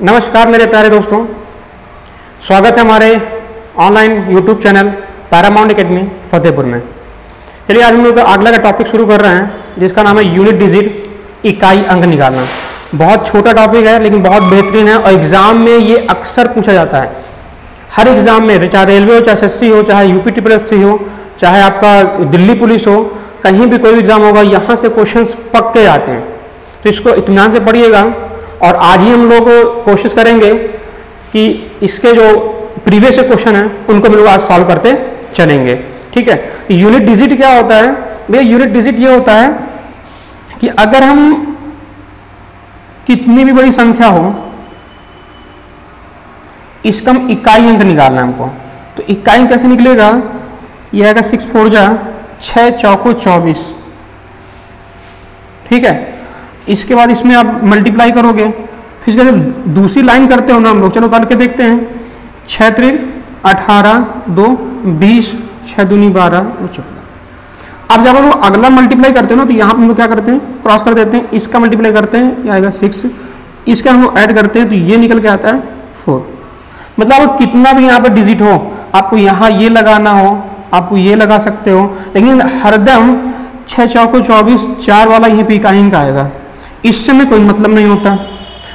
नमस्कार मेरे प्यारे दोस्तों, स्वागत है हमारे online YouTube channel Paramount academy Fatehpur में। चलिए आज हम लोग अगला का टॉपिक शुरू कर रहे हैं जिसका नाम है यूनिट डिजिट, इकाई अंक निकालना। बहुत छोटा टॉपिक है लेकिन बहुत बेहतरीन है और एग्जाम में ये अक्सर पूछा जाता है। हर एग्जाम में, चाहे रेलवे हो, चाहे एसएससी हो, चाहे यूपीटीपीएससी हो, चाहे आपका दिल्ली पुलिस हो, कहीं भी कोई भी एग्जाम होगा, यहाँ से क्वेश्चंस पक्के आते हैं। तो इसको इत्मीनान से पढ़िएगा और आज ही हम लोग कोशिश करेंगे कि इसके जो प्रीवियस क्वेश्चन हैं उनको हम लोग आज सॉल्व करते चलेंगे। ठीक है, यूनिट डिजिट क्या होता है भैया? यूनिट डिजिट ये होता है कि अगर हम कितनी भी बड़ी संख्या हो, इसका हम इकाई अंक निकालना है हमको। तो इकाई अंक कैसे निकलेगा? यह आएगा 6 4 जा 6 चौको 24। ठीक है, इसके बाद इसमें आप मल्टीप्लाई करोगे, फिर इसके दूसरी लाइन करते हो ना हम लोग। चलो करके देखते हैं। 6 3 18 2 20 6 दूनी 12 14। अब जब हम लोग अगला मल्टीप्लाई करते हैं ना, तो यहाँ हम लोग क्या करते हैं, क्रॉस कर देते हैं, इसका मल्टीप्लाई करते हैं, यह आएगा 6, इसका हम लोग ऐड करते हैं तो ये निकल के आता है 4। मतलब कितना भी यहाँ पर डिजिट हो, आपको यहाँ ये लगाना हो, आपको ये लगा सकते हो, लेकिन हरदम 6 चौको 24 4 वाला यहीं पे इकाई अंक आएगा। इससे में कोई मतलब नहीं होता।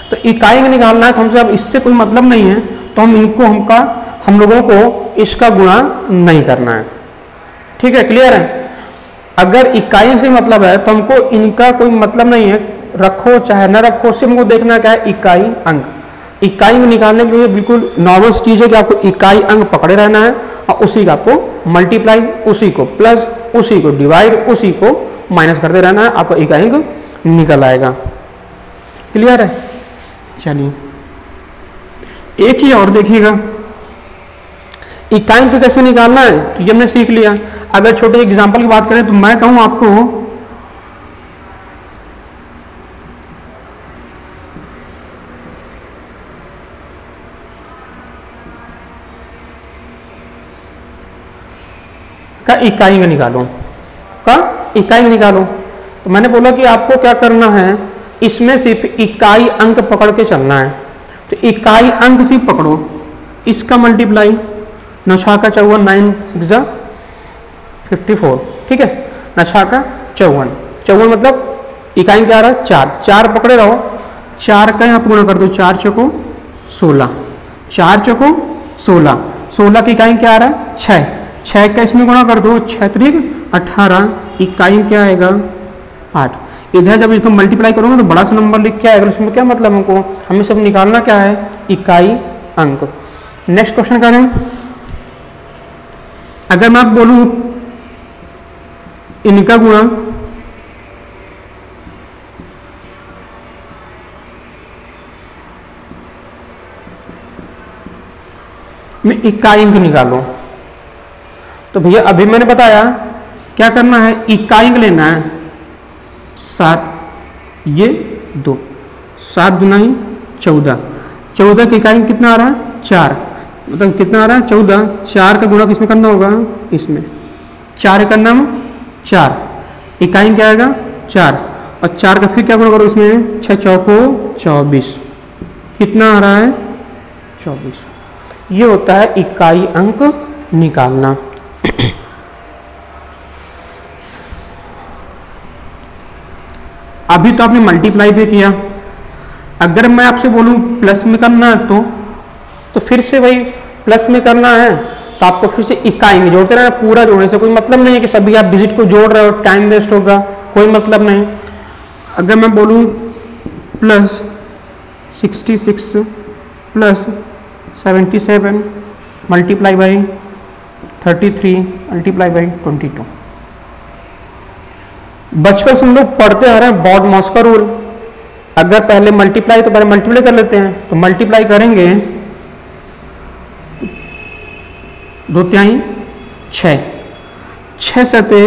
तो इकाई अंक निकालना है तो हमसे अब इससे कोई मतलब नहीं है, तो हम लोगों को इसका गुणा नहीं करना है। ठीक है, क्लियर है? अगर इकाई अंक से मतलब है तो हमको इनका कोई मतलब नहीं है, रखो चाहे न रखो, सिर्फ हमको देखना क्या है, इकाई अंक। इकाई अंक निकालने के लिए बिल्कुल नॉर्मल चीज़ है कि आपको इकाई अंक पकड़े रहना है और उसी का आपको मल्टीप्लाई, उसी को प्लस, उसी को डिवाइड, उसी को माइनस करते रहना है, आपका इकाई अंक निकल आएगा। क्लियर है? चलिए एक चीज और देखिएगा, इकाई अंक कैसे निकालना है तो ये हमने सीख लिया। अगर छोटे एग्जांपल की बात करें तो मैं कहूं आपको का इकाई अंक निकालो, तो मैंने बोला कि आपको क्या करना है, इसमें सिर्फ इकाई अंक पकड़ के चलना है। तो इकाई अंक सिर्फ पकड़ो, इसका मल्टीप्लाई 9 का 54 9 6 54। ठीक है, 9 का 54 मतलब इकाई क्या आ रहा है 4 पकड़े रहो। 4 का यहाँ पूर्ण कर दो, 4 चौको 16, 4 चौको 16, 16 की इकाई क्या आ रहा है 6 का इसमें गुणा कर दो, 6 3 18, इकाई क्या आएगा 8। इधर जब इसको मल्टीप्लाई करोगे तो बड़ा सा नंबर लिख के आएगा, उसमें क्या मतलब हमको, हमें सब निकालना क्या है, इकाई अंक। नेक्स्ट क्वेश्चन करें। अगर मैं आप बोलूं इनका गुणा में इकाई अंक निकालो, तो भैया अभी मैंने बताया क्या करना है, इकाई अंक लेना है 7, ये 2, 7 दूनी 14, 14 की इकाई कितना आ रहा है 4, मतलब कितना आ रहा है 14। 4 का गुणा किसमें करना होगा, इसमें 4 का नाम 4, इकाई क्या आएगा 4, और 4 का फिर क्या गुणा करो इसमें, 6 चौको 24, कितना आ रहा है 24। ये होता है इकाई अंक निकालना। अभी तो आपने मल्टीप्लाई भी किया, अगर मैं आपसे बोलूं प्लस में करना है तो फिर से वही प्लस में करना है, तो आपको फिर से इकाई में जोड़ते रहना। पूरा जोड़ने से कोई मतलब नहीं है कि सभी आप डिजिट को जोड़ रहे हो, टाइम वेस्ट होगा, कोई मतलब नहीं। अगर मैं बोलूं plus 66 plus 77 multiply by 33 multiply by 22। बचपन से हम लोग पढ़ते आ रहे हैं बॉड मॉस का रूल। अगर पहले मल्टीप्लाई तो पहले मल्टीप्लाई कर लेते हैं, तो मल्टीप्लाई करेंगे 2 तिहाई 6, 6 सते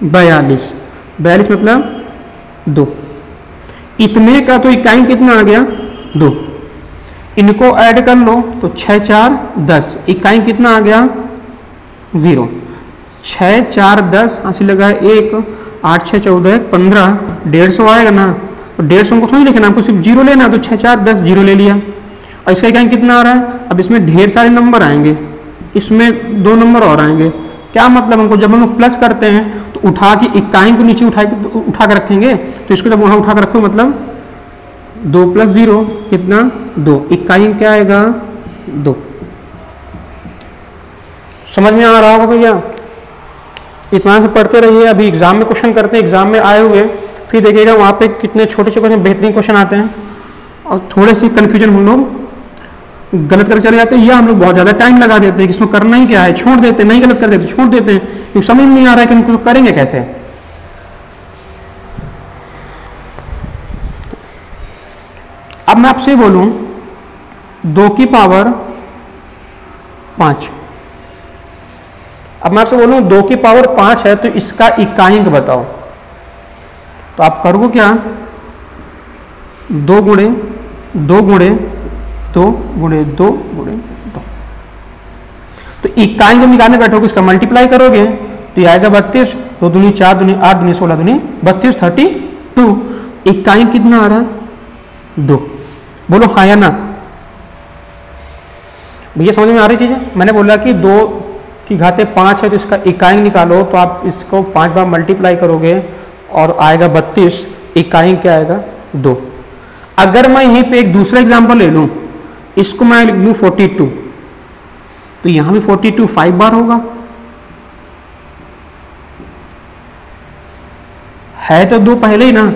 42, 42 मतलब 2। इतने का तो इकाई कितना आ गया 2, इनको ऐड कर लो तो 6 4 10, इकाई कितना आ गया 0। 6 4 10 हासिल लगा 1, 8 6 14 15, 150 आएगा ना। तो 150 हमको थोड़ी लिखना, हमको सिर्फ जीरो लेना है, तो 6 4 10 जीरो ले लिया। और इसका इकाई कितना आ रहा है? अब इसमें ढेर सारे नंबर आएंगे, इसमें 2 नंबर और आएंगे। क्या मतलब हमको जब हम लोग प्लस करते हैं तो उठा के इकाई को नीचे उठा के रखेंगे, तो इसको जब वहाँ उठा के रखो मतलब 2 + 0 कितना 2, इकाई क्या आएगा 2। समझ में आ रहा होगा भैया? इतना से पढ़ते रहिए। अभी एग्जाम में क्वेश्चन करते हैं, एग्जाम में आए हुए फिर देखिएगा वहाँ पे कितने छोटे छोटे बेहतरीन क्वेश्चन आते हैं और थोड़े से कन्फ्यूजन हम लोग गलत करके चले जाते हैं, या हम लोग बहुत ज़्यादा टाइम लगा देते हैं कि इसमें करना ही क्या है, छोड़ देते हैं, नहीं गलत कर देते छोड़ देते हैं, क्योंकि समझ नहीं आ रहा है कि हम करेंगे कैसे। अब मैं आपसे बोलूं 2 की पावर 5, अब मैं आपसे बोलूं 2 की पावर 5 है तो इसका इकाइंक बताओ। तो आप करोगे क्या, 2 गुणे 2 गुणे 2 गुणे 2 गुणे 2, तो इकाई जब निकालने बैठोगे इसका मल्टीप्लाई करोगे तो ये आएगा 32, 2 दूनी 4 दूनी 8 दूनी 16 दूनी 32 32। इकाई कितना आ रहा है 2। बोलो हाँ या ना भैया, समझ में आ रही चीज़ है? मैंने बोला कि 2 की घाते 5 है तो इसका इकाई निकालो, तो आप इसको 5 बार मल्टीप्लाई करोगे और आएगा 32, इकाई क्या आएगा 2। अगर मैं यहीं पे एक दूसरा एग्जांपल ले लूं, इसको मैं लिख लूं 42, तो यहां भी 42 5 बार होगा, है तो 2 पहले ही ना।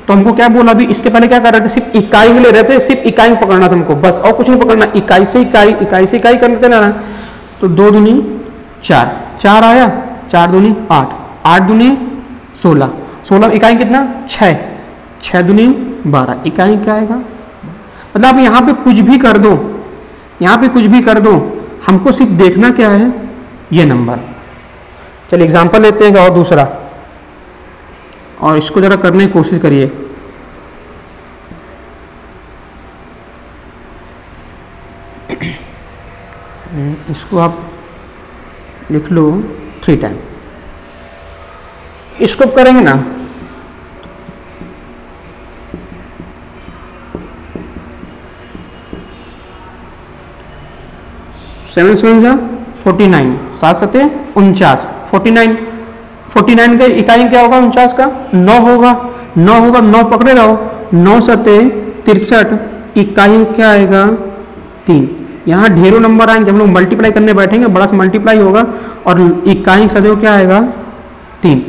तो हमको क्या बोला अभी, इसके पहले क्या कर रहे थे, सिर्फ इकाई में ले रहे थे, सिर्फ इकाई पकड़ना था हमको बस, और कुछ नहीं पकड़ना, इकाई से इकाई इकाई से इकाई करते ना। तो 2 दूनी 4 4 आया, 4 दूनी 8 8 दूनी 16 16 इकाई कितना 6 6 दूनी 12, इकाई क्या आएगा। मतलब आप यहाँ पे कुछ भी कर दो, यहाँ पे कुछ भी कर दो, हमको सिर्फ देखना क्या है ये नंबर। चलिए एग्जांपल लेते हैं और दूसरा, और इसको जरा करने की कोशिश करिए। इसको आप लिख लो 3 टाइम, इसको करेंगे ना, सेवन 49 7 7 49 49 49 का इकाई क्या होगा 49 का 9 होगा 9 होगा 9 पकड़े रहो, 9 7 63, इकाई क्या आएगा 3। यहाँ ढेरों नंबर आएंगे, जब हम लोग मल्टीप्लाई करने बैठेंगे बड़ा सा मल्टीप्लाई होगा और इकाई सदैव क्या आएगा 3।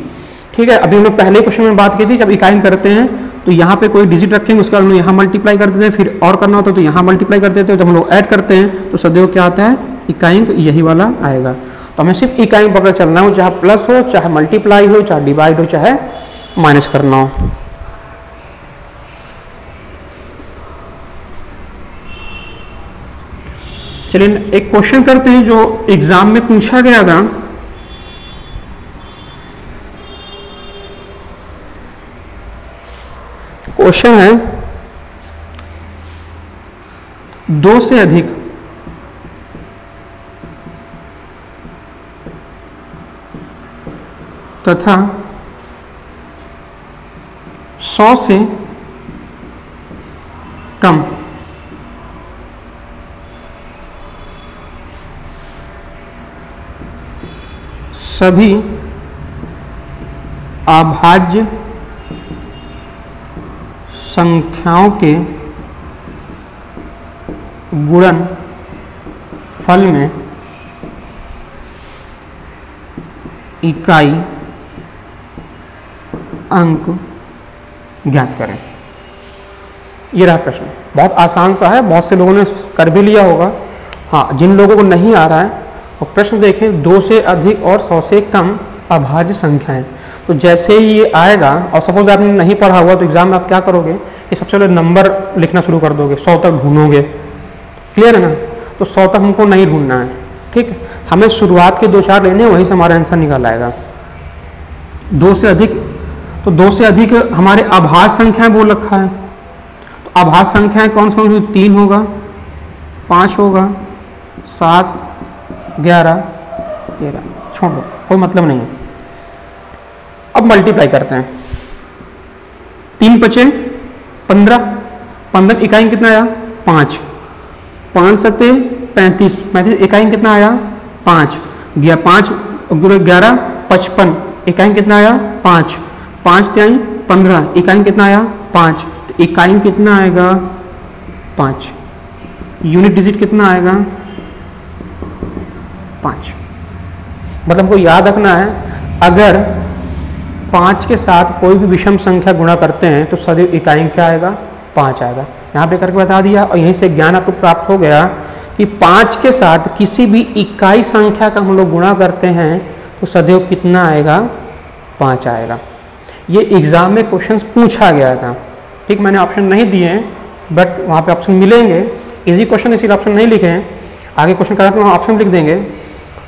ठीक है, अभी हम लोग पहले क्वेश्चन में बात की थी, जब इकाई करते हैं तो यहाँ पे कोई डिजिट रखेंगे, उसके बाद हम लोग यहाँ मल्टीप्लाई कर देते हैं, फिर और करना होता है तो यहाँ मल्टीप्लाई कर देते हैं, जब हम लोग ऐड करते हैं तो सदैव क्या आता है इकाई, यही वाला आएगा। तो हमें सिर्फ इकाई पकड़ चलना हो, चाहे प्लस हो चाहे मल्टीप्लाई हो चाहे डिवाइड हो चाहे माइनस करना हो। चलिए एक क्वेश्चन करते हैं जो एग्जाम में पूछा गया था। क्वेश्चन है 2 से अधिक तथा 100 से कम सभी अभाज्य संख्याओं के गुणन फल में इकाई अंक ज्ञात करें। ये रहा प्रश्न, बहुत आसान सा है, बहुत से लोगों ने कर भी लिया होगा। हाँ, जिन लोगों को नहीं आ रहा है और प्रश्न देखें 2 से अधिक और 100 से कम अभाज्य संख्याएं, तो जैसे ही ये आएगा और सपोज आपने नहीं पढ़ा हुआ तो एग्जाम में आप क्या करोगे कि सबसे पहले नंबर लिखना शुरू कर दोगे, 100 तक ढूंढोगे। क्लियर है ना? तो 100 तक हमको नहीं ढूंढना है, ठीक है, हमें शुरुआत के 2-4 लेने हैं, वहीं से हमारा आंसर निकल आएगा। 2 से अधिक, तो 2 से अधिक हमारे अभाज्य संख्याएं बोल रखा है, तो अभाज्य संख्याएं कौन कौन सी, 3 होगा 5 होगा 7 11 13, छोड़ दो कोई मतलब नहीं है। अब मल्टीप्लाई करते हैं, 3 × 5 = 15, 15 इकाई कितना आया 5, 5 सत्ते 35, 35 इकाई कितना आया 5, 5 11 55 इकाई कितना आया 5, 5 त्याई 15 इकाई कितना आया 5, तो इकाई कितना आएगा 5, यूनिट डिजिट कितना आएगा 5। मतलब हमको याद रखना है, अगर 5 के साथ कोई भी विषम संख्या गुणा करते हैं तो सदैव इकाई क्या आएगा 5 आएगा। यहाँ पे करके बता दिया और यहीं से ज्ञान आपको प्राप्त हो गया कि 5 के साथ किसी भी इकाई संख्या का हम लोग गुणा करते हैं तो सदैव कितना आएगा 5 आएगा। ये एग्जाम में क्वेश्चंस पूछा गया था, ठीक, मैंने ऑप्शन नहीं दिए हैं बट वहाँ पे ऑप्शन मिलेंगे। इजी क्वेश्चन इसीलिए ऑप्शन नहीं लिखे हैं, आगे क्वेश्चन करा तो वहाँ ऑप्शन लिख देंगे।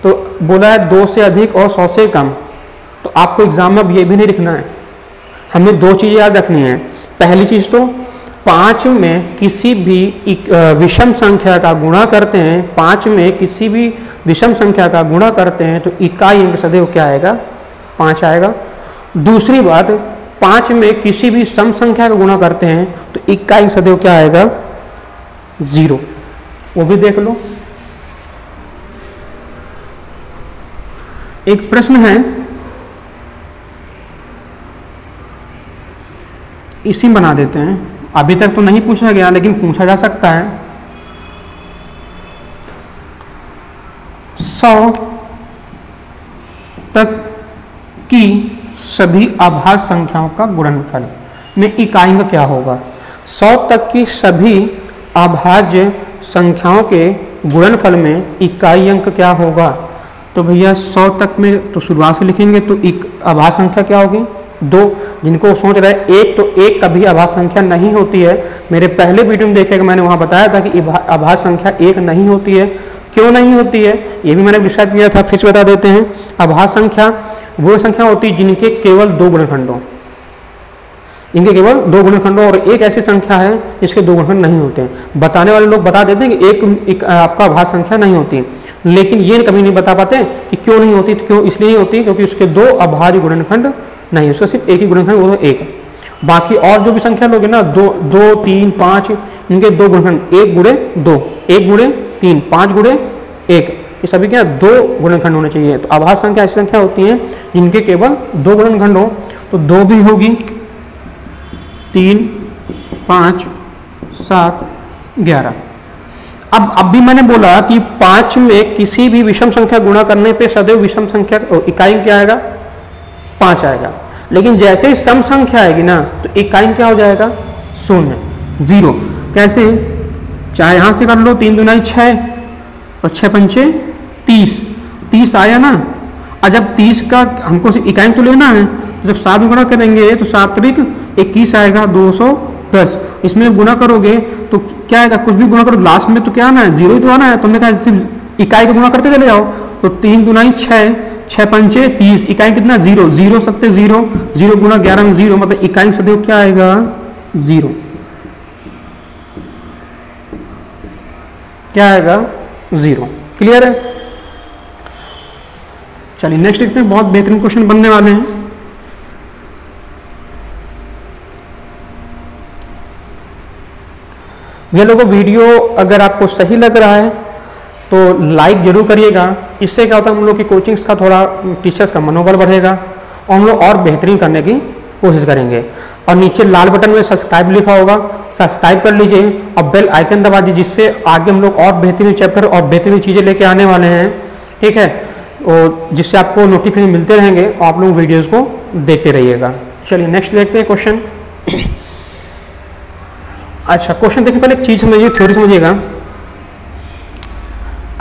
तो बोला है 2 से अधिक और 100 से कम, तो आपको एग्जाम में अब ये भी नहीं लिखना है, हमें 2 चीज़ें याद रखनी है। पहली चीज़ तो 5 में किसी भी विषम संख्या का गुणा करते हैं, 5 में किसी भी विषम संख्या का गुणा करते हैं तो इकाई अंक सदैव क्या आएगा 5 आएगा। दूसरी बात, 5 में किसी भी सम संख्या का गुणा करते हैं तो इकाई अंक सदैव क्या आएगा 0, वो भी देख लो। एक प्रश्न है, इसी में बना देते हैं, अभी तक तो नहीं पूछा गया लेकिन पूछा जा सकता है। 100 तक की सभी आभाज्य संख्याओं का गुणनफल में इकाई का क्या होगा। 100 तक की सभी अभाज्य संख्याओं के गुणनफल में इकाई अंक क्या होगा। तो भैया 100 तक में तो शुरुआत से लिखेंगे तो एक अभाज्य संख्या क्या होगी 2। जिनको सोच रहे हैं 1, तो 1 कभी अभाज्य संख्या नहीं होती है। मेरे पहले वीडियो में देखेगा, मैंने वहाँ बताया था कि अभाज्य संख्या 1 नहीं होती है। क्यों नहीं होती है ये भी मैंने डिसाइड किया था, फिर से बता देते हैं। अभाज्य संख्या वो संख्या होती है जिनके केवल 2 गुणनखंडों, इनके केवल 2 गुणनखंडों, और एक ऐसी संख्या है जिसके 2 गुणनखंड नहीं होते हैं। बताने वाले लोग बता देते हैं कि एक आपका अभाज्य संख्या नहीं होती, लेकिन ये कभी नहीं बता पाते कि क्यों नहीं होती। तो क्यों इसलिए नहीं होती क्योंकि उसके 2 अभाज्य गुणनखंड नहीं, उसका सिर्फ एक ही गुणनखंड, वो तो 1। बाकी और जो भी संख्या लोगे ना 2, 3, 5, इनके 2 गुणनखंड 1 गुणे 2, 1 गुणे 3, 5 गुणे 1, ये सभी क्या 2 गुणनखंड होने चाहिए। तो अभाज्य संख्या ऐसी संख्या होती है जिनके केवल 2 गुणनखंड हो। तो 2 भी होगी, 3, 5, 7, 11। अब भी मैंने बोला कि 5 में किसी भी विषम संख्या गुणा करने पे सदैव विषम संख्या इकाई क्या आएगा 5 आएगा। लेकिन जैसे ही सम संख्या आएगी ना तो इकाई क्या हो जाएगा 0, 0। कैसे, चाहे यहाँ से कर लो, 3 दूना 6 और 6 पंचे 30, 30 आया ना। और जब 30 का हमको इकाई तो लेना है, तो जब 7 में गुणा करेंगे तो 7 त्रिक 21 आएगा 210। इसमें गुणा करोगे तो क्या आएगा, कुछ भी गुणा करो लास्ट में तो क्या आना है 0 ही तो आना है। तुमने कहा सिर्फ इकाई का गुणा करते चले जाओ, तो 3 दूना 6, 6 पंचे 30, इकाई कितना 0, 0 सत्ते 0, 0 गुणा 11 में 0, मतलब इकाई सदैव क्या आएगा 0, क्या आएगा 0। क्लियर है। चलिए नेक्स्ट देखते हैं, बहुत बेहतरीन क्वेश्चन बनने वाले हैं। ये लोगों वीडियो अगर आपको सही लग रहा है तो लाइक जरूर करिएगा। इससे क्या होता है, हम लोग की कोचिंग्स का थोड़ा टीचर्स का मनोबल बढ़ेगा और हम लोग और बेहतरीन करने की कोशिश करेंगे। और नीचे लाल बटन में सब्सक्राइब लिखा होगा, सब्सक्राइब कर लीजिए और बेल आइकन दबा दीजिए, जिससे आगे हम लोग और बेहतरीन चैप्टर और बेहतरीन चीज़ें लेके आने वाले हैं, ठीक है, और जिससे आपको नोटिफिकेशन मिलते रहेंगे और आप लोग वीडियोज़ को देखते रहिएगा। चलिए नेक्स्ट देखते हैं क्वेश्चन। अच्छा, क्वेश्चन देखने पहले एक चीज़ समझिए, थ्योरी समझिएगा।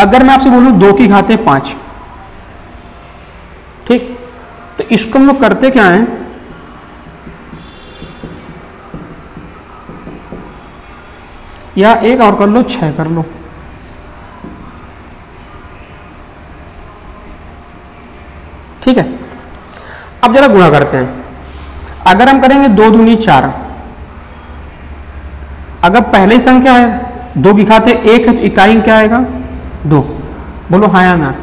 अगर मैं आपसे बोलूं 2 की घाते 5, ठीक, तो इसको हम लोग करते क्या है, या एक और कर लो, 6 कर लो, ठीक है। अब जरा गुणा करते हैं। अगर हम करेंगे 2 दूनी 4, अगर पहले संख्या है 2 की घाते 1 है तो इकाई क्या आएगा 2, बोलो हाँ या ना।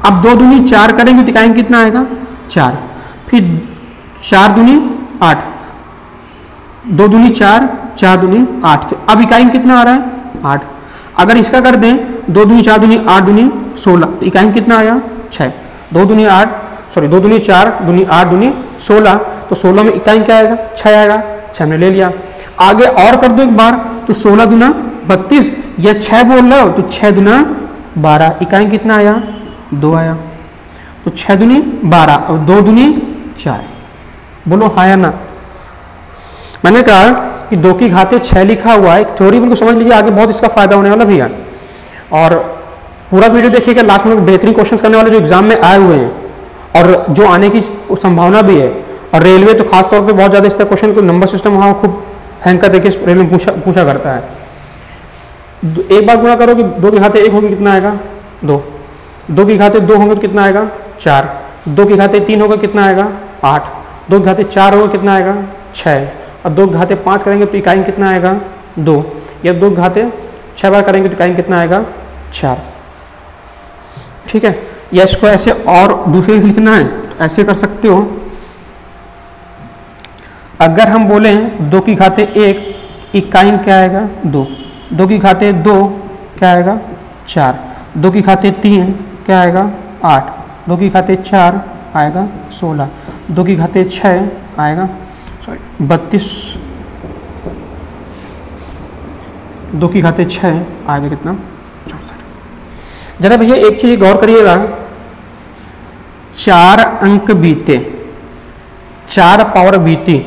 अब 2 दूनी 4 करेंगे तो इकाई कितना आएगा 4, फिर 4 दूनी 8, 2 दूनी 4, 4 दूनी 8। अब इकाई में कितना आ रहा है 8। अगर इसका कर दें 2 दूनी 4 दूनी 8 दूनी 16, इकाई में कितना आया 6। 2 दूनी 8 सॉरी 2 दूनी 4 दूनी 8 दूनी 16, तो 16 में इकाई क्या आएगा 6 आएगा, 6 हमने ले लिया। आगे और कर दो एक बार, तो 16 दूना 32 या 6 बोल रहे हो तो 6 दूना 12, इकाई कितना आया 2 आया, तो 6 दूनी 12 और 2 दूनी 4। बोलो हाँ या ना। मैंने कहा कि 2 की घाते 6 लिखा हुआ है, थ्योरी बिल्कुल समझ लीजिए, आगे बहुत इसका फायदा होने वाला भैया। और पूरा वीडियो देखिएगा, लास्ट में बेहतरीन क्वेश्चन करने वाले जो एग्जाम में आए हुए हैं और जो आने की संभावना भी है। और रेलवे तो खासतौर पे बहुत ज़्यादा इस तरह क्वेश्चन को नंबर सिस्टम वहाँ खूब हैंग कर देके रेलवे में पूछा करता है। एक बार गुणा करो कि 2 की घाते 1 होगी कितना आएगा 2, 2 की घाते 2 होंगे तो कितना आएगा 4, 2 की घाते 3 होगा कितना आएगा 8, 2 की घाते 4 होगा कितना आएगा 6, और 2 की घाते 5 करेंगे तो इकाई कितना आएगा 2, या 2 की घाते 6 बार करेंगे तो इकाई कितना आएगा 4। ठीक है, या इसको ऐसे और दूसरे से लिखना है तो ऐसे कर सकते हो। अगर हम बोलें 2 की घाते 1, इकाई क्या आएगा 2, 2 की घाते 2 क्या आएगा 4, 2 की घाते 3 क्या आएगा 8, 2 की घाते 4 आएगा 16, 2 की घाते 6 आएगा 32, 2 की घाते 6 आएगा कितना 64। जरा भैया एक चीज गौर करिएगा, 4 अंक बीते, 4 पावर बीती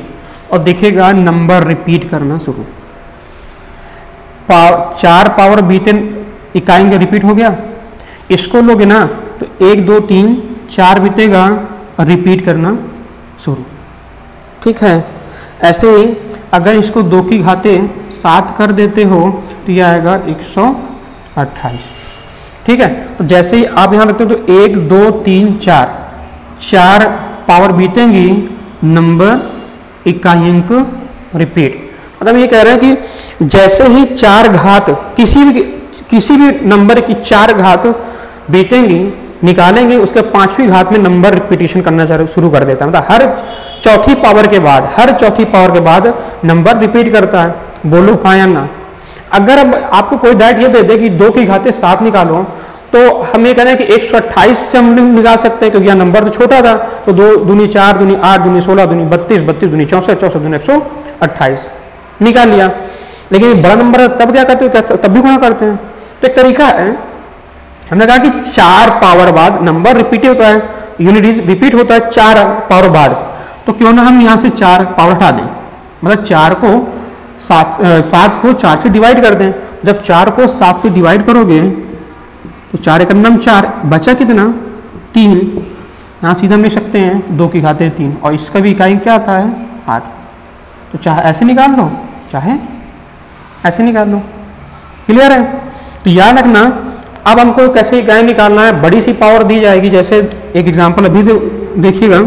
और देखिएगा नंबर रिपीट करना शुरू। 4 पावर बीते इकाई का रिपीट हो गया, इसको लोगे ना तो 1 2 3 4 बीतेगा और रिपीट करना शुरू। ठीक है, ऐसे ही अगर इसको 2 की घाते 7 कर देते हो तो यह आएगा 128। ठीक है, तो जैसे ही आप यहाँ रखते हो तो 1 2 3 4 पावर बीतेंगी, नंबर इकाई अंक रिपीट। मतलब ये कह रहे हैं कि जैसे ही 4 घात किसी भी नंबर की 4 घात बीतेंगी निकालेंगे, उसके 5वीं घात में नंबर रिपीटेशन करना शुरू कर देता है। मतलब हर चौथी पावर के बाद नंबर रिपीट करता है। बोलो हाँ या ना। अगर अब आपको कोई डाइट ये दे दे कि 2 की घाते 7 निकालो, तो हम ये कह रहे हैं कि 128 से हम निकाल सकते हैं, क्योंकि यह नंबर तो छोटा था। तो 2 दूनी 4 दूनी 8 दूनी 16 दूनी 32 32 दूनी 64 64 दूनी 128 निकाल लिया। लेकिन बड़ा नंबर तब क्या करते हो, तब भी गुणा करते हैं। तो एक तरीका है, हमने कहा कि 4 पावर बाद नंबर रिपीट होता है, यूनिट रिपीट होता है 4 पावर बाद, तो क्यों ना हम यहाँ से 4 पावर हटा दें। मतलब 4 को 7 को 4 से डिवाइड कर दें। जब 4 को 7 से डिवाइड करोगे तो 4 एक नम 4 बचा कितना 3, यहाँ सीधा हम लिख सकते हैं 2 की घाते 3, और इसका भी इकाई क्या आता है 8। तो चाहे ऐसे निकाल लो चाहे ऐसे निकाल लो। क्लियर है? तो याद रखना, अब हमको कैसे इकाई निकालना है, बड़ी सी पावर दी जाएगी। जैसे एक एग्जांपल अभी देखिएगा,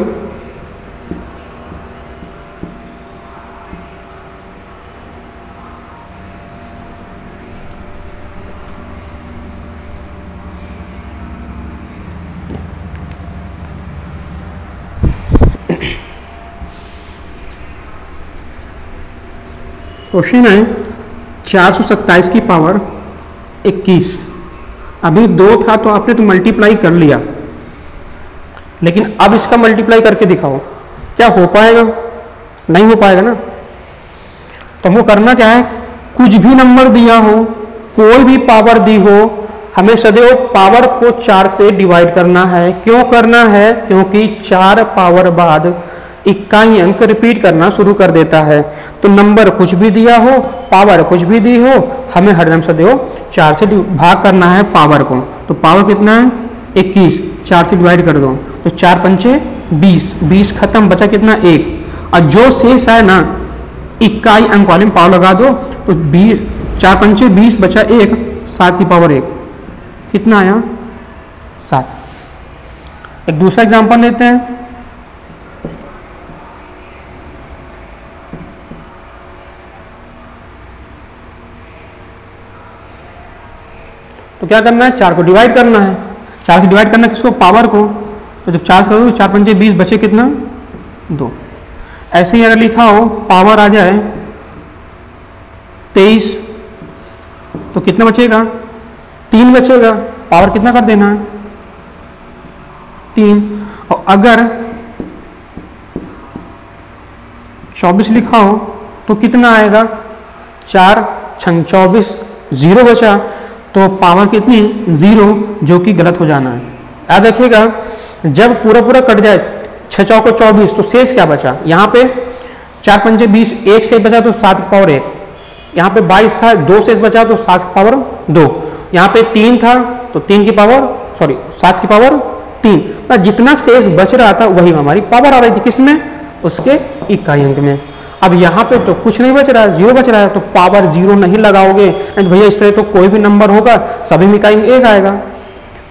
क्वेश्चन है 427 की पावर 21। अभी 2 था तो आपने तो मल्टीप्लाई कर लिया, लेकिन अब इसका मल्टीप्लाई करके दिखाओ, क्या हो पाएगा? नहीं हो पाएगा ना। तो हमको करना क्या है, कुछ भी नंबर दिया हो, कोई भी पावर दी हो, हमें सदैव पावर को 4 से डिवाइड करना है। क्यों करना है? क्योंकि 4 पावर बाद इकाई अंक रिपीट करना शुरू कर देता है। तो नंबर कुछ भी दिया हो, पावर कुछ भी दी हो, हमें हरदम सदैव 4 से भाग करना है पावर को। तो पावर कितना है 21, 4 से डिवाइड कर दो तो 4 पंचे 20, 20 खत्म, बचा कितना 1, और जो शेष है ना इकाई अंक वाले में पावर लगा दो तो 4 पंचे 20 बचा 1, 7 की पावर 1, कितना आया 7। एक दूसरा एग्जांपल लेते हैं। तो क्या करना है, 4 को डिवाइड करना है। 4 से डिवाइड करना है किसको, पावर को। तो जब 4 करोगे 4 पंचे 20 बचे कितना 2। ऐसे ही अगर लिखा हो पावर आ जाए 23, तो कितना बचेगा 3 बचेगा। पावर कितना कर देना है 3। और अगर 24 लिखा हो तो कितना आएगा 4 छंग 24, 0 बचा, तो पावर कितनी 0, जो कि गलत हो जाना है। याद रखिएगा जब पूरा पूरा कट जाए 6 चौको 24, तो शेष क्या बचा, यहाँ पे 4 पंजे 20, 1 शेष बचा तो 7 की पावर 1, यहाँ पे 22 था 2 शेष बचा तो 7 की पावर 2, यहाँ पे 3 था तो 7 की पावर 3। तो जितना शेष बच रहा था वही हमारी पावर आ रही थी, किसमें, उसके इकाई अंक में। अब यहाँ पे तो कुछ नहीं बच रहा है, 0 बच रहा है, तो पावर 0 नहीं लगाओगे, नहीं तो भैया इस तरह तो कोई भी नंबर होगा सभी में इकाई अंक 1 आएगा।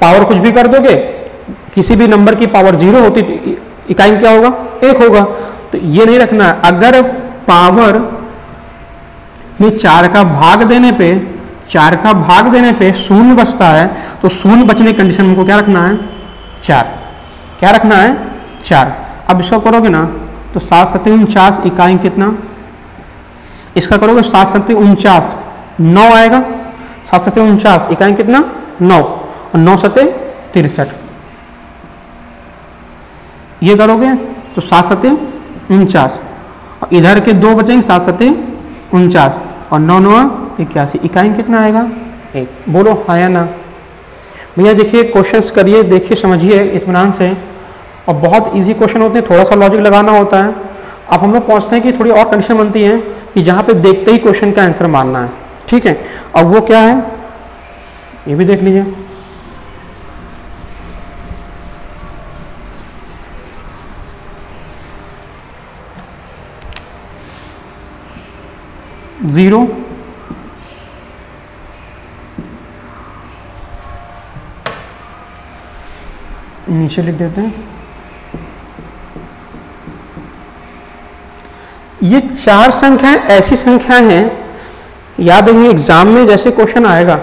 पावर कुछ भी कर दोगे, किसी भी नंबर की पावर 0 होती तो इकाई अंक क्या होगा 1 होगा। तो ये नहीं रखना है। अगर पावर में 4 का भाग देने पे 0 बचता है, तो 0 बचने की कंडीशन में हमको क्या रखना है 4, क्या रखना है 4। अब इसको करोगे ना तो 7 सत्ते 49, इकाई कितना, इसका करोगे 7 सत्ते 49, 9 आएगा, 7 सत्ते 49, इकाई कितना 9, और 9 सत्ते 63। ये करोगे तो 7 सत्ते 49, और इधर के 2 बचेंगे 7 सत्ते 49, और 9 9 81, इकाई कितना आएगा 1। बोलो हाँ या ना। भैया देखिए क्वेश्चंस करिए, देखिए समझिए इत्मीनान से, और बहुत इजी क्वेश्चन होते हैं, थोड़ा सा लॉजिक लगाना होता है। अब हम लोग पहुँचते हैं कि थोड़ी और कंडीशन बनती है कि जहाँ पे देखते ही क्वेश्चन का आंसर मानना है, ठीक है। अब वो क्या है ये भी देख लीजिए। जीरो नीचे लिख देते हैं। ये 4 संख्याएं ऐसी संख्याएं हैं, याद रखिए एग्जाम में जैसे क्वेश्चन आएगा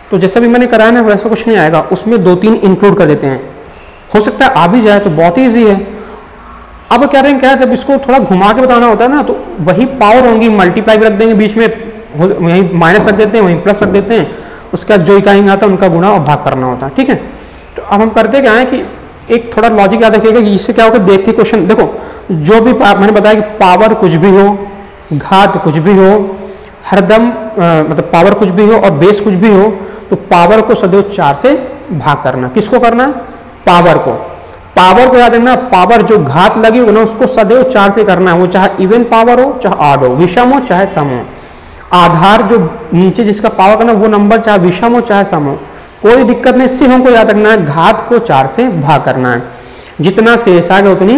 तो जैसा भी मैंने कराया ना वैसा कुछ नहीं आएगा, उसमें 2-3 इंक्लूड कर देते हैं। हो सकता है आ भी जाए तो बहुत ईजी है। अब कह रहे हैं क्या, जब इसको थोड़ा घुमा के बताना होता है ना, तो वही पावर होंगी, मल्टीप्लाई भी रख देंगे बीच में, वहीं माइनस रख देते हैं, वहीं प्लस रख देते हैं, उसका जो इकाई आता है उनका गुणा और भाग करना होता है, ठीक है। तो अब हम करते क्या है कि एक थोड़ा लॉजिक याद रखिएगा कि इससे क्या होगा, देखते क्वेश्चन देखो, जो भी मैंने बताया कि पावर कुछ भी हो, घात कुछ भी हो, हरदम मतलब पावर कुछ भी हो और बेस कुछ भी हो, तो पावर को सदैव 4 से भाग करना। किसको करना, पावर को। पावर को याद रखना, पावर जो घात लगी हो ना उसको सदैव 4 से करना है, वो चाहे इवन पावर हो चाहे ऑड हो, विषम हो चाहे सम हो। आधार जो नीचे जिसका पावर करना वो नंबर चाहे विषम हो चाहे सम हो, कोई दिक्कत नहीं, सिर्फ हमको याद रखना है घात को 4 से भाग करना है। जितना शेष आएगा उतनी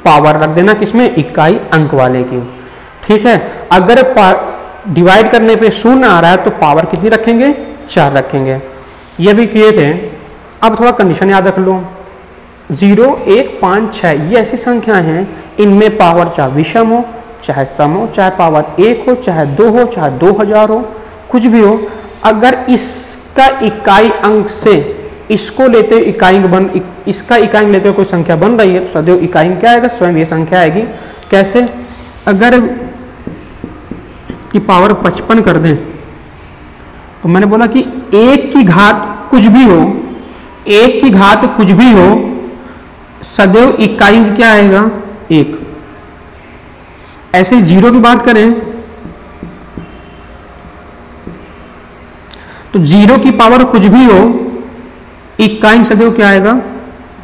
पावर रख देना, किसमें, इकाई अंक वाले की, ठीक है। अगर डिवाइड करने पे 0 आ रहा है तो पावर कितनी रखेंगे, 4 रखेंगे। ये भी किए थे। अब थोड़ा कंडीशन याद रख लो, 0 1 5 6 ये ऐसी संख्याएं हैं, इनमें पावर चाहे विषम हो चाहे सम हो, चाहे पावर 1 हो चाहे 2 हो चाहे 2000 हो, कुछ भी हो, अगर इसका इकाई अंक से इसको लेते इकाई अंक इसका इकाई अंक लेते हुए कोई संख्या बन रही है तो सदैव इकाई अंक क्या आएगा, स्वयं ये संख्या आएगी। कैसे, अगर की पावर 55 कर दें तो मैंने बोला कि 1 की घात कुछ भी हो, 1 की घात कुछ भी हो, सदैव इकाई अंक क्या आएगा 1। ऐसे 0 की बात करें तो 0 की पावर कुछ भी हो, इकाई अंक सदैव क्या आएगा,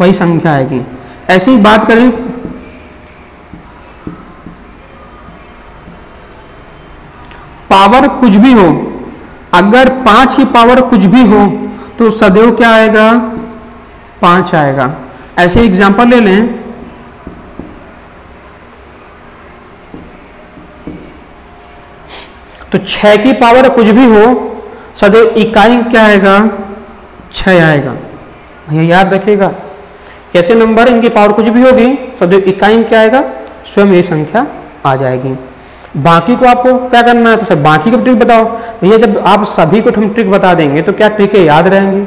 वही संख्या आएगी। ऐसे ही बात करें पावर कुछ भी हो, अगर 5 की पावर कुछ भी हो तो सदैव क्या आएगा, 5 आएगा। ऐसे एग्जांपल ले लें, तो 6 की पावर कुछ भी हो, सदैव इकाई क्या आएगा, 6 आएगा। भैया याद रखिएगा, कैसे नंबर इनकी पावर कुछ भी होगी सदैव इकाई क्या आएगा, स्वयं ये संख्या आ जाएगी। बाकी को आपको क्या करना है, तो सर बाकी को ट्रिक बताओ। भैया जब आप सभी को हम ट्रिक बता देंगे तो क्या ट्रिक याद रहेंगी।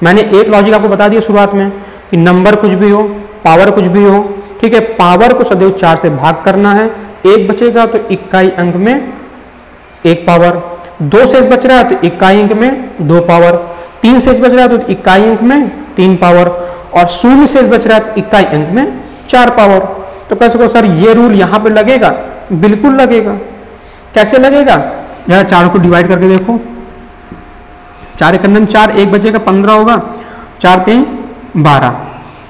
मैंने एक लॉजिक आपको बता दिया शुरुआत में कि नंबर कुछ भी हो, पावर कुछ भी हो, ठीक है, पावर को सदैव 4 से भाग करना है, 1 बचेगा तो इकाई अंक में 1 पावर, 2 शेष बच रहा है तो इकाई अंक में 2 पावर, 3 शेष बच रहा है तो इकाई अंक में 3 पावर, और 0 शेष बच रहा है तो इकाई अंक में 4 पावर। तो कह सको सर ये रूल यहाँ पे लगेगा, बिल्कुल लगेगा। कैसे लगेगा, जरा चारों को डिवाइड करके देखो, 4 एक 4, 1 बचेगा 15 होगा, 4 3 12,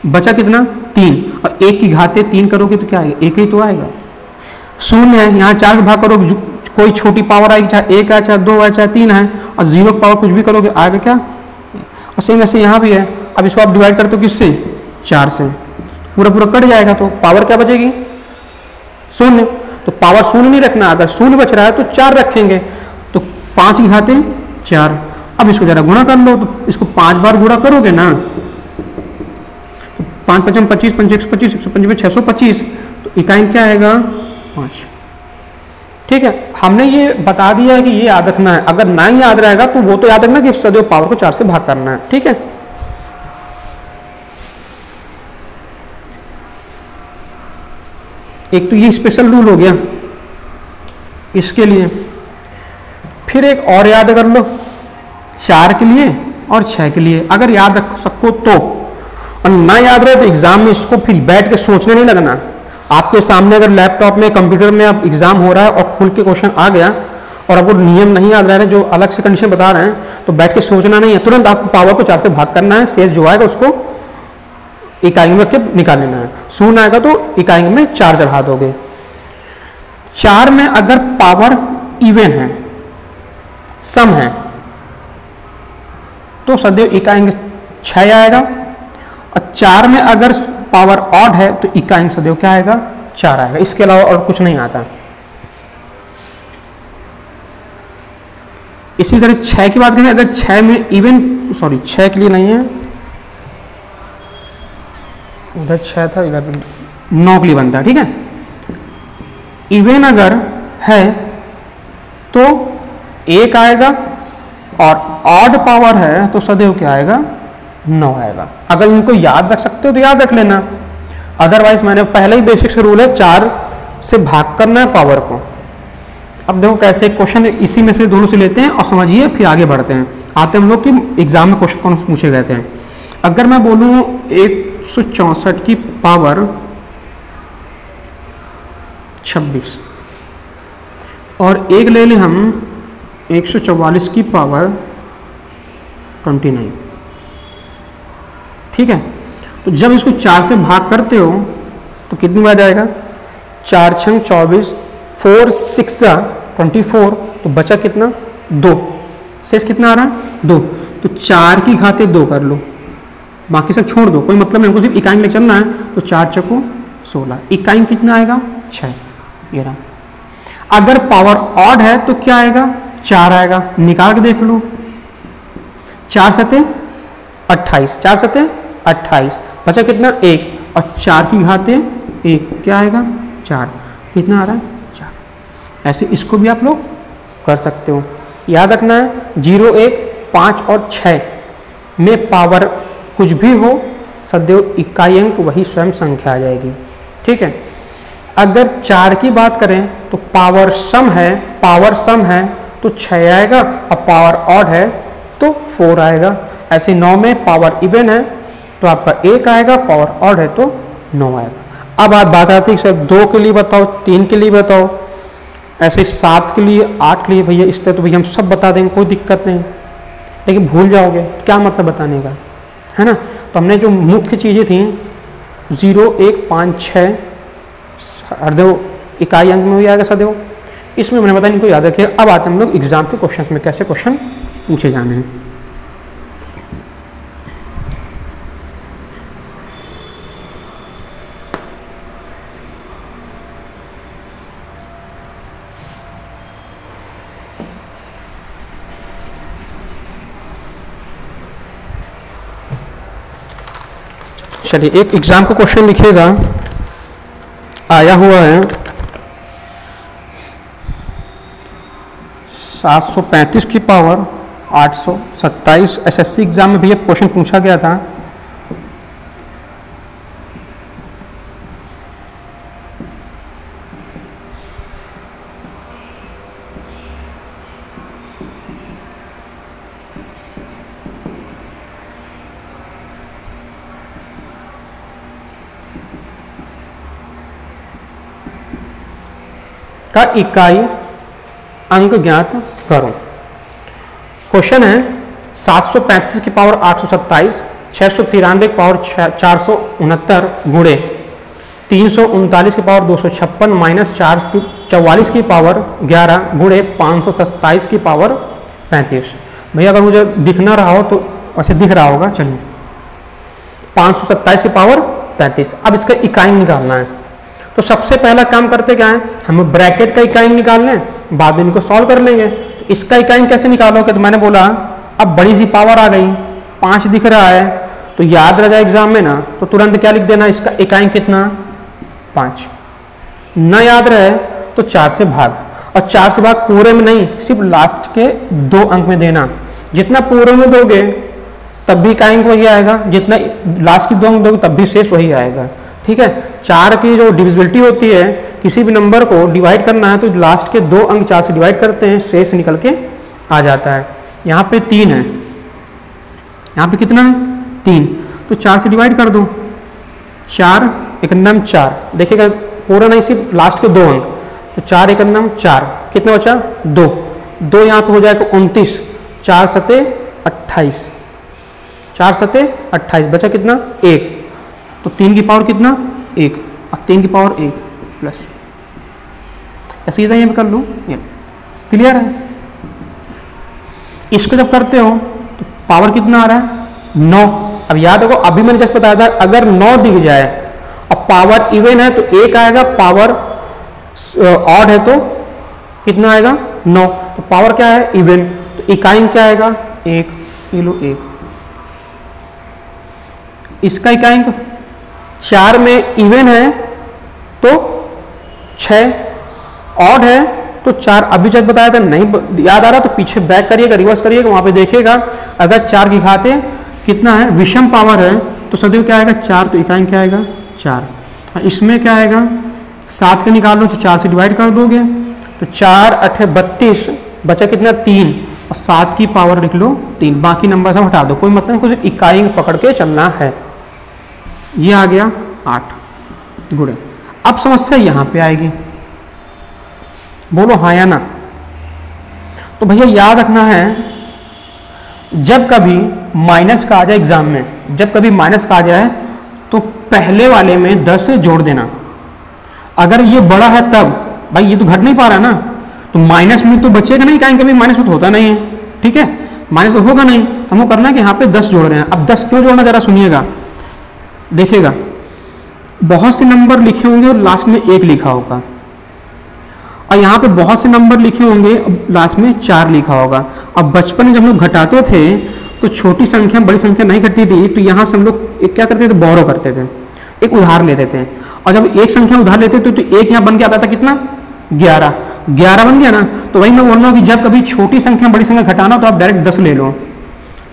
बचा कितना 3, और 1 की घाते 3 करोगे तो क्या आएगा, 1 ही तो आएगा। 0 है, यहाँ 4 से भाग करोगे कोई छोटी पावर आएगी, चाहे 1 है चाहे 2 है चाहे 3 है, और 0 पावर कुछ भी करोगे आएगा क्या। और सेम ऐसे यहाँ भी है, अब इसको आप डिवाइड करते हो किससे, 4 से, पूरा पूरा कट जाएगा तो पावर क्या बचेगी 0। तो पावर 0 नहीं रखना, अगर 0 बच रहा है तो 4 रखेंगे, तो 5 की घाते 4। अब इसको जरा गुणा कर लो, तो इसको 5 बार गुणा करोगे ना, तो 5 5 25, 5 1 25, 125 625, तो इकाई क्या आएगा 5। ठीक है, हमने ये बता दिया है कि ये याद रखना है, अगर ना ही याद रहेगा तो वो तो याद रखना कि सदैव पावर को 4 से भाग करना है। ठीक है, एक तो ये स्पेशल रूल हो गया इसके लिए। फिर एक और याद कर लो 4 के लिए और 6 के लिए, अगर याद रख सको तो, और ना याद रहे तो एग्जाम में इसको फिर बैठ के सोचने नहीं लगना। आपके सामने अगर लैपटॉप में कंप्यूटर में अब एग्जाम हो रहा है और खुल के क्वेश्चन आ गया और आपको नियम नहीं याद रह रहे, जो अलग से कंडीशन बता रहे हैं, तो बैठ के सोचना नहीं है, तुरंत आपको पावर को 4 से भाग करना है, शेष जो आएगा उसको इकाई में रख के निकाल लेना है। 0 आएगा तो इकाई में 4 चढ़ा दोगे। 4 में अगर पावर इवन है, सम है, तो सदैव इकाई में 6 आएगा, और 4 में अगर पावर ऑड है तो इकाई सदैव क्या आएगा 4 आएगा, इसके अलावा और कुछ नहीं आता। इसी तरह 6 की बात करें, अगर 6 में इवन, सॉरी 6 के लिए नहीं है, उधर 6 था, इधर 9 के लिए बनता है। ठीक है, इवन अगर है तो 1 आएगा, और ऑड पावर है तो सदैव क्या आएगा 9 आएगा। अगर इनको याद रख सकते हो तो याद रख लेना, अदरवाइज मैंने पहले ही बेसिक से रूल है 4 से भाग करना है पावर को। अब देखो कैसे क्वेश्चन इसी में से दोनों से लेते हैं और समझिए, फिर आगे बढ़ते हैं। आते हम लोग कि एग्जाम में क्वेश्चन कौन पूछे गए थे। अगर मैं बोलूँ 164 की पावर 26, और एक ले लें हम 144 की पावर 29। ठीक है, तो जब इसको 4 से भाग करते हो तो कितनी बार आएगा, 4 6 24, 4 6 24, तो बचा कितना 2, शेष कितना आ रहा है 2, तो 4 की घाते 2 कर लो, बाकी सब छोड़ दो, कोई मतलब नहीं, हमको सिर्फ इकाई में चलना है। तो 4 चको 16, इकाई कितना आएगा 6, ये रहा। अगर पावर ऑड है तो क्या आएगा 4 आएगा, निकाल के देख लो, 4 सते 28, 4 सते 28, बचा कितना 1, और 4 की घाते 1, क्या आएगा 4, कितना आ रहा है 4। ऐसे इसको भी आप लोग कर सकते हो। याद रखना है 0 1 5 और 6 में पावर कुछ भी हो, सदैव इकाई अंक वही स्वयं संख्या आ जाएगी। ठीक है, अगर 4 की बात करें तो पावर सम है तो 6 आएगा, और पावर ऑड है तो 4 आएगा। ऐसे 9 में पावर इवन है तो आपका 1 आएगा, पावर ऑड है तो 9 आएगा। अब आप बात आती है सर 2 के लिए बताओ, 3 के लिए बताओ, ऐसे 7 के लिए, 8 के लिए, भैया इस तरह तो भैया हम सब बता देंगे, कोई दिक्कत नहीं, लेकिन भूल जाओगे क्या मतलब बताने का, है ना। तो हमने जो मुख्य चीज़ें थी 0 1 5 6 हरदेव इकाई अंक में भी आएगा सदैव, इसमें मैंने बताया, इनको याद रखिए। अब आते हैं हम लोग एग्जाम के क्वेश्चंस में, कैसे क्वेश्चन पूछे जाने हैं। चलिए, एक एग्जाम का क्वेश्चन लिखिएगा, आया हुआ है 735 की पावर 827। एसएससी एग्जाम में भी ये क्वेश्चन पूछा गया था। का इकाई अंक ज्ञात करो। क्वेश्चन है 735 की पावर 827, 693 की पावर 469 गुणे 339 की पावर 256 माइनस 44 की पावर 11 गुणे 527 की पावर 35। भैया अगर मुझे दिखना रहा हो तो ऐसे दिख रहा होगा, चलिए 527 की पावर 35। अब इसका इकाई निकालना है, तो सबसे पहला काम करते क्या है, हम ब्रैकेट का इकाई निकाल लें, बाद में इनको सॉल्व कर लेंगे। तो इसका इकाई कैसे निकालोगे, तो मैंने बोला अब बड़ी सी पावर आ गई, 5 दिख रहा है, तो याद रह जाए एग्जाम में ना, तो तुरंत क्या लिख देना, इसका इकाई कितना 5। न याद रहे तो 4 से भाग, और 4 से भाग पूरे में नहीं, सिर्फ लास्ट के 2 अंक में देना। जितना पूरे में दोगे तब भी इकाई वही आएगा, जितना लास्ट की 2 अंक दोगे तब भी शेष वही आएगा। ठीक है, 4 की जो डिविजिबिलिटी होती है, किसी भी नंबर को डिवाइड करना है तो लास्ट के 2 अंक 4 से डिवाइड करते हैं, शेष निकल के आ जाता है। यहाँ पे 3 है, यहाँ पे कितना है 3, तो 4 से डिवाइड कर दो, 4 एक नम 4, देखिएगा पूरा नहीं सिर्फ लास्ट के 2 अंक, तो 4 एक नम 4, कितना बचा 2 यहाँ पे हो जाएगा 29, 4 सते 28, 4 सते 28, बचा कितना 1, तो 3 की पावर कितना 1, अब 3 की पावर 1 प्लस, ऐसे ही ये कर लूँ, ये क्लियर है। इसको जब करते हो तो पावर कितना आ रहा है 9। अब याद रखो अभी मैंने जस्ट बताया था, अगर 9 दिख जाए और पावर इवन है तो 1 आएगा, पावर ऑड है तो कितना आएगा 9, तो पावर क्या है इवन, तो इकाई क्या आएगा 1 किलो 1। इसका इकाई 4 में इवन है तो 6, ऑड है तो 4, अभी जब बताया था नहीं याद आ रहा तो पीछे बैक करिएगा, रिवर्स करिएगा, वहां पे देखिएगा अगर 4 की घाते कितना है विषम पावर है तो सदैव क्या आएगा 4, तो इकाई क्या आएगा 4। इसमें क्या आएगा 7 का निकाल लो तो 4 से डिवाइड कर दोगे, तो 4 8 32, बचा कितना 3, और 7 की पावर लिख लो 3, बाकी नंबर सब हटा दो, कोई मतलब नहीं, कुछ इकाई पकड़ के चलना है। ये आ गया 8 गुणे। अब समस्या यहां पे आएगी, बोलो हाँ या ना। तो भैया याद रखना है, जब कभी माइनस का आ जाए एग्जाम में, जब कभी माइनस का आ जाए तो पहले वाले में 10 से जोड़ देना। अगर ये बड़ा है तब भाई ये तो घट नहीं पा रहा ना, तो माइनस में तो बचेगा नहीं, कहीं कभी माइनस में तो होता नहीं है, ठीक है, माइनस तो होगा नहीं, तो हमको करना है कि यहाँ पे 10 जोड़ रहे हैं। अब 10 क्यों जोड़ना जरा सुनिएगा, देखिएगा बहुत से नंबर लिखे होंगे और लास्ट में 1 लिखा होगा, और यहाँ पे बहुत से नंबर लिखे होंगे लास्ट में 4 लिखा होगा। अब बचपन में जब हम लोग घटाते थे तो छोटी संख्या बड़ी संख्या नहीं घटती थी, तो यहाँ से हम लोग क्या करते थे, बोरो करते थे, एक उधार लेते थे, और जब एक संख्या उधार लेते थे तो एक यहाँ बन के आता था कितना 11 बन गया ना। तो वही मैं बोल रहा हूँ कि जब कभी छोटी संख्या बड़ी संख्या घटाना हो तो आप डायरेक्ट 10 ले लो,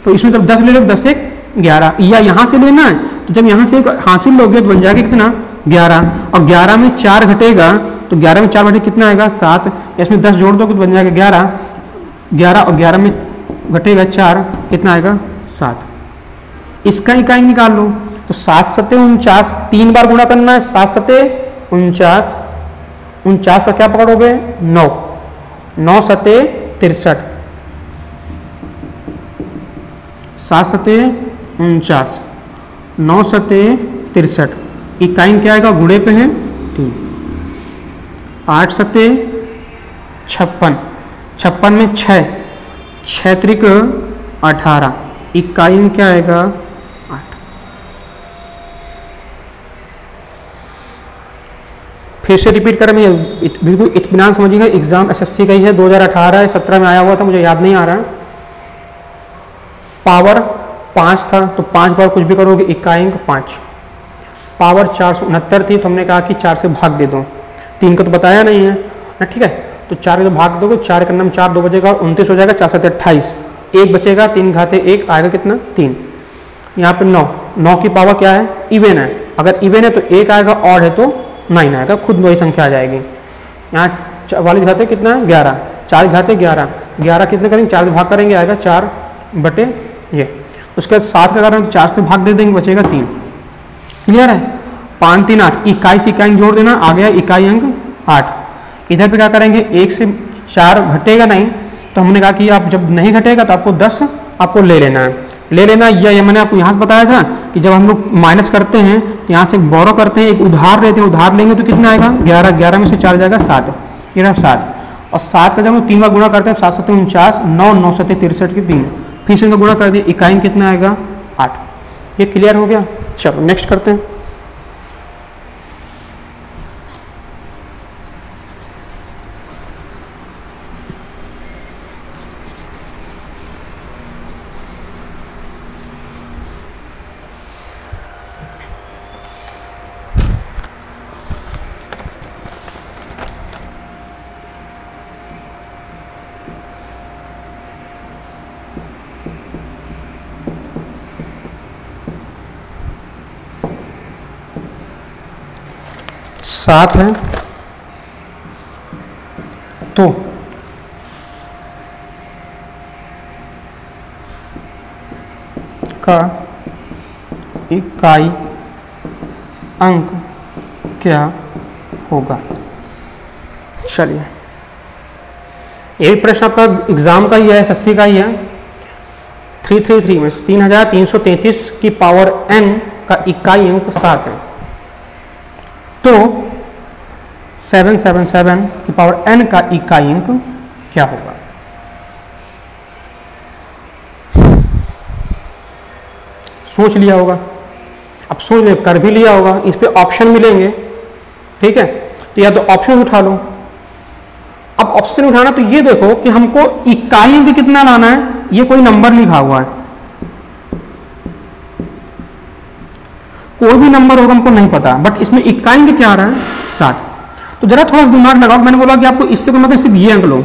तो इसमें जब 10 ले लो 10 1 11, या यहाँ से लेना है तो जब यहाँ से हासिल लोगे तो बन जाएगा कितना 11, और 11 में 4 घटेगा तो 11 में 4 घटे कितना आएगा 7, इसमें 10 जोड़ दो तो बन जाएगा 11 और 11 में घटेगा 4 कितना आएगा 7। इसका इकाई निकाल लो, तो 7 सते 49, 3 बार गुणा करना है, 7 सते 49, 49 का क्या पकड़ोगे 9, 9 सते 63, 7 सते 49, 9 सते 63, इकाई क्या आएगा गुणे पे है 3, 8 सते 56, 56 में 6, 6 त्रिक 18, इकाई क्या आएगा 8। फिर से रिपीट करें, मैं बिल्कुल इत्मीनान समझिएगा, एग्जाम एसएससी का ही है, 2018 17 में आया हुआ था, मुझे याद नहीं आ रहा है। पावर 5 था तो 5 बार कुछ भी करोगे, इकाई 5, पावर 469 थी तो हमने कहा कि 4 से भाग दे दो, 3 का तो बताया नहीं है ना, ठीक है, तो 4 का भाग दोगे, 4 का नाम 4 2 बचेगा, 29 हो जाएगा, 4 7 28, 1 बचेगा, 3 घाते 1 आएगा कितना 3, यहाँ पे 9 की पावर क्या है इवन है, अगर इवन है तो 1 आएगा, ऑड है तो 9 आएगा, खुद वही संख्या आ जाएगी। यहाँ 44 घाते कितना 11, 4 घाते 11, 11 कितने करेंगे 4 से भाग करेंगे, आएगा 4 बटे ये, उसके बाद 7 का कारण 4 से भाग दे देंगे, बचेगा 3, क्लियर है। 5 3 8, इकाई से इकाई जोड़ देना, आ गया इकाई अंक 8। इधर पे क्या करेंगे, 1 से 4 घटेगा नहीं, तो हमने कहा कि आप जब नहीं घटेगा तो आपको 10 आपको ले लेना है। ले लेना ये मैंने आपको यहाँ से बताया था कि जब हम लोग माइनस करते हैं तो यहाँ से बोरो करते हैं, एक उधार लेते हैं, उधार लेंगे तो कितना आएगा 11, 11 में से 4 जाएगा 7, ये रहा 7, और 7 का जब हम 3 बार गुणा करते हैं 7 7 49, 9 9 7 63 के 3, फिर से इनका गुणा कर दिए, इकाई कितना आएगा 8। ये क्लियर हो गया। चलो नेक्स्ट करते हैं। सात है तो का इकाई अंक क्या होगा। चलिए ये प्रश्न आपका एग्जाम का ही है, एसएससी का ही है। 333 में 3333 की पावर n का इकाई अंक 7 है, तो 777 की पावर n का इकाई अंक क्या होगा। सोच लिया होगा, अब सोच लिया, कर भी लिया होगा, इस पे ऑप्शन मिलेंगे, ठीक है, तो या तो ऑप्शन उठा लो। अब ऑप्शन उठाना तो ये देखो कि हमको इकाई अंक कितना लाना है, ये कोई नंबर लिखा हुआ है, कोई भी नंबर होगा हमको नहीं पता, बट इसमें इकाई अंक क्या आ रहा है 7। तो जरा थोड़ा सा दिमाग लगाओ, मैंने बोला कि आपको इससे मतलब सिर्फ ये अंक लो।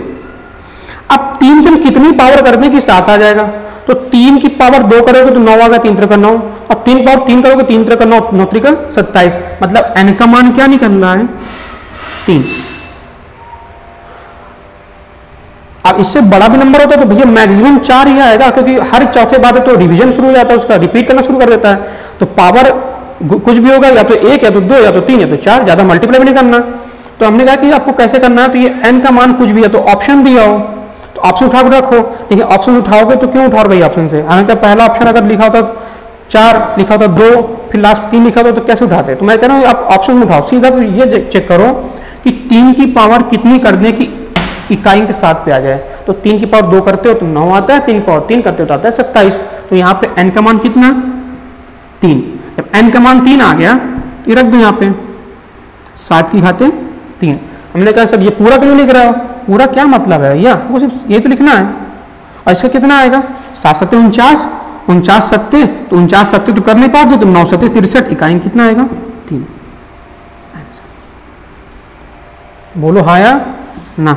अब 3 की कितनी पावर करने की 7 आ जाएगा, तो 3 की पावर 2 करोगे तो 9 आएगा, 3 3 9, अब 3 पावर 3 करोगे 3 3 9, 9 3 27, मतलब n का मान क्या निकल रहा है 3। अब इससे बड़ा भी नंबर होता है तो भैया मैक्सिमम 4 ही आएगा, क्योंकि हर चौथे बाद तो रिवीजन शुरू हो जाता है, उसका रिपीट करना शुरू कर देता है। तो पावर कुछ भी होगा, या तो 1 या तो 2 या तो 3 या तो 4, ज्यादा मल्टीप्लाई भी नहीं करना। तो हमने कहा कि आपको कैसे करना है, तो ये n का मान कुछ भी है तो ऑप्शन दिया हो तो ऑप्शन उठा के रखो। देखिए ऑप्शन उठाओगे तो क्यों उठाओ भाई ऑप्शन से, हमें पहला ऑप्शन अगर लिखा होता 4, लिखा होता 2, फिर लास्ट 3 लिखा होता तो कैसे उठाते। तो मैं कह रहा हूँ आप ऑप्शन उठाओ, सीधा ये चेक करो कि 3 की पावर कितनी करने की इकाई के साथ पे आ जाए। तो 3 की पावर 2 करते हो तो 9 आता है, 3 की पावर 3 करते हो तो आता है 27। तो यहाँ पे n का मान कितना 3, जब n का मान 3 आ गया तो ये रख दो यहाँ पे 7 की घाते 3। हमने कहा सर ये पूरा क्यों लिख रहा हो, पूरा क्या मतलब है भैया, वो सिर्फ ये तो लिखना है। और इसका कितना आएगा 7 7 49, 49 सत्ते तो 49 सत्ते तो कर नहीं पाओगे, तो 9 7 63, इकाई कितना आएगा 3। बोलो हाँ या ना,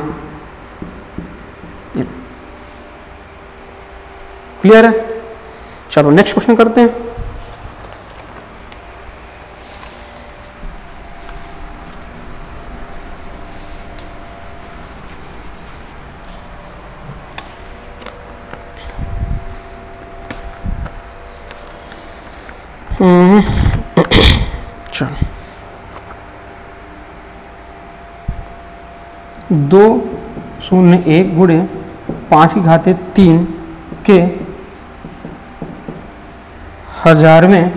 क्लियर है। चलो नेक्स्ट क्वेश्चन करते हैं। चलो 2 0 1 गुणे 5 की घाते 3 के 1000वें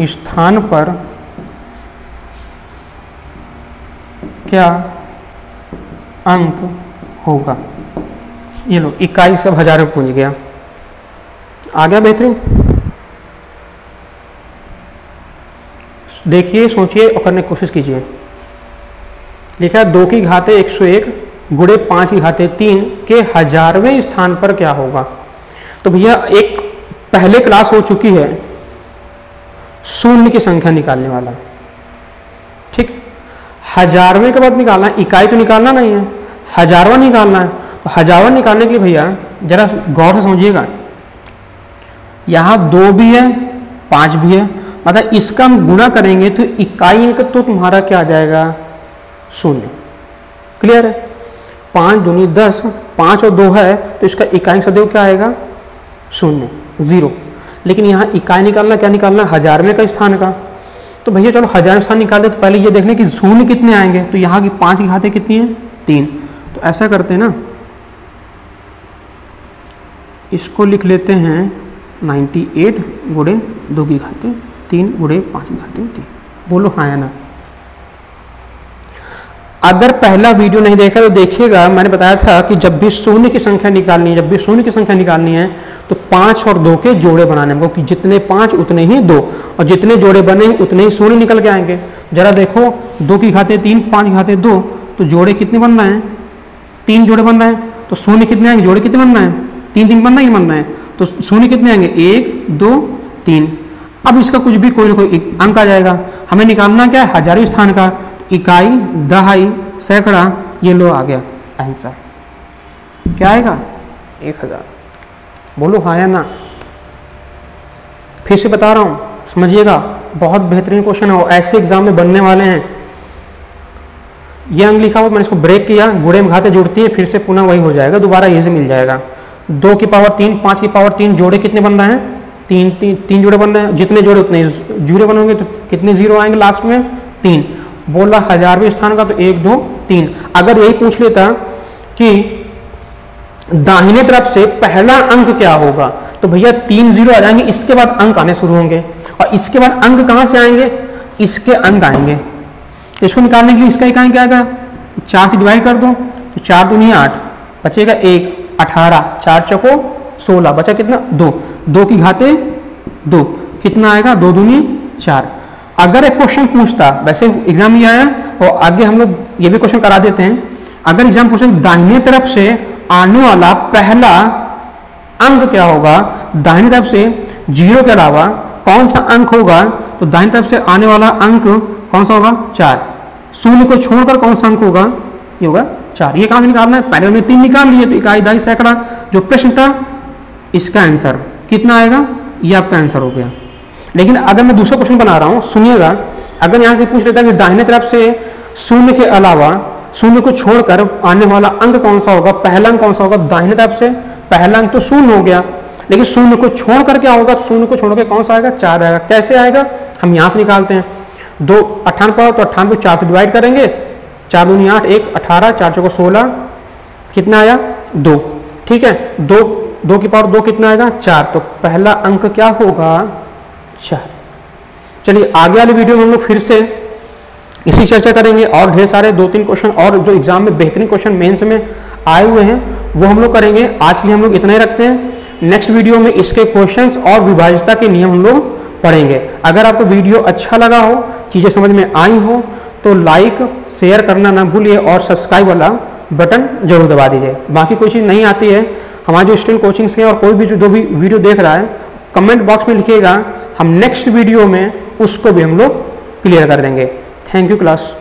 स्थान पर क्या अंक होगा। ये लो इकाई सब 1000 में पहुंच गया, आ गया बेहतरीन। देखिए सोचिए और करने की कोशिश कीजिए। लिखा है 2 की घाते 101 गुणे 5 की घाते 3 के 1000वें स्थान पर क्या होगा। तो भैया एक पहले क्लास हो चुकी है शून्य की संख्या निकालने वाला, ठीक। 1000वें के बाद निकालना है, इकाई तो निकालना नहीं है, 1000वां निकालना है। तो 1000वां निकालने के लिए भैया जरा गौर से समझिएगा, यहाँ 2 भी है 5 भी है, मतलब इसका हम गुणा करेंगे तो इकाई अंक तो तुम्हारा क्या आ जाएगा 0। क्लियर है। 5 दूनी 10, 5 और 2 है तो इसका इकाई अंक सदैव क्या आएगा 0 0। लेकिन यहाँ इकाई निकालना क्या निकालना 1000वें का स्थान का, तो भैया चलो 1000 स्थान निकालते तो पहले ये देखने कि शून्य कितने आएंगे, तो यहाँ की 5 की घातें कितनी है 3। तो ऐसा करते हैं ना, इसको लिख लेते हैं 98 गुणे 2 की घातें 3 गुणे 5 की घातें 3। बोलो हाँ या ना। अगर पहला वीडियो नहीं देखा तो देखिएगा, मैंने बताया था कि जब भी शून्य की संख्या निकालनी है, तो 5 और 2 के जोड़े बनाने हैं, कि जितने 5 उतने ही 2, और जितने जोड़े बने उतने ही शून्य निकल के आएंगे। जरा देखो 2 की घातें 3 5 की घातें 2, तो जोड़े कितने बन रहे हैं 3 जोड़े बन रहे हैं, तो शून्य कितने आएंगे, जोड़े कितने बन रहे हैं 3 3 बन रहे हैं, तो शून्य कितने आएंगे 1 2 3। अब इसका कुछ भी कोई ना कोई अंक आ जाएगा। हमें निकालना क्या है, हजारों स्थान का, इकाई, दहाई, सैकड़ा, ये लो आ गया आंसर। क्या आएगा 1000। बोलो हाँ या ना। फिर से बता रहा हूँ, समझिएगा, बहुत बेहतरीन क्वेश्चन है, ऐसे एग्जाम में बनने वाले हैं। ये अंक लिखा हुआ, मैंने इसको ब्रेक किया, गुणे में घातें जुड़ती है, फिर से पुनः वही हो जाएगा, दोबारा ये से मिल जाएगा। 2 की पावर 3 5 की पावर 3, जोड़े कितने बन रहे हैं 3 जोड़े बन रहे हैं, जितने जोड़े उतने जीरो बनेंगे, तो कितने जीरो आएंगे लास्ट में 3। बोला 1000वें स्थान का, तो 1 2 3। अगर यही पूछ लेता कि दाहिने तरफ से पहला अंक क्या होगा, तो भैया 3 जीरो आ जाएंगे, इसके बाद अंक आने शुरू होंगे, और इसके बाद अंक कहां से आएंगे, इसके अंक आएंगे। इसको निकालने के लिए इसका इकाई क्या आएगा, 4 से डिवाइड कर दो, तो 4 दूनी 8, बचेगा 1 18, 4 चौको 16, बचा कितना 2, 2 की घातें 2, कितना आएगा 2 दूनी 4। अगर एक क्वेश्चन पूछता, वैसे एग्जाम में आया और आगे हम लोग ये भी क्वेश्चन करा देते हैं, अगर एग्जाम पूछे दाहिने तरफ से आने वाला पहला अंक क्या होगा, दाहिने तरफ से 0 के अलावा कौन सा अंक होगा, तो दाहिने तरफ से आने वाला अंक कौन सा होगा 4। शून्य को छोड़कर कौन सा अंक होगा, ये होगा 4। ये कहां से निकालना है, पहले हमने 3 निकाल लिए, तो इकाई दहाई सैकड़ा जो प्रश्न था इसका आंसर कितना आएगा, ये आपका आंसर हो गया। लेकिन अगर मैं दूसरा क्वेश्चन बना रहा हूं, सुनिएगा, अगर यहां से पूछ लेता कि दाहिने तरफ से शून्य के अलावा शून्य को छोड़कर आने वाला अंक कौन सा होगा, पहला अंक कौन सा होगा, दाहिने तरफ से पहला अंक तो शून्य हो गया, लेकिन शून्य को छोड़कर क्या होगा, तो शून्य को छोड़कर कौन सा आएगा 4 आएगा। कैसे आएगा, हम यहां से निकालते हैं। 2 98 पर, तो 98 4 से डिवाइड करेंगे, 4 दूनी 8 1 18, 4 चौको 16, कितना आया 2। ठीक है, 2 की पावर 2 कितना आएगा 4, तो पहला अंक क्या होगा 4। चलिए आगे वाले वीडियो में हम लोग फिर से इसी चर्चा करेंगे, और ढेर सारे 2-3 क्वेश्चन और जो एग्जाम में बेहतरीन क्वेश्चन मेंस में आए हुए हैं वो हम लोग करेंगे। आज के लिए हम लोग इतना ही रखते हैं, नेक्स्ट वीडियो में इसके क्वेश्चंस और विभाज्यता के नियम हम लोग पढ़ेंगे। अगर आपको वीडियो अच्छा लगा हो, चीज़ें समझ में आई हो, तो लाइक शेयर करना ना भूलिए, और सब्सक्राइब वाला बटन जरूर दबा दीजिए। बाकी कोई चीज़ नहीं आती है, हमारे जो स्टूडेंट कोचिंग्स के और कोई भी जो भी वीडियो देख रहा है, कमेंट बॉक्स में लिखिएगा, हम नेक्स्ट वीडियो में उसको भी हम लोग क्लियर कर देंगे। Thank you class.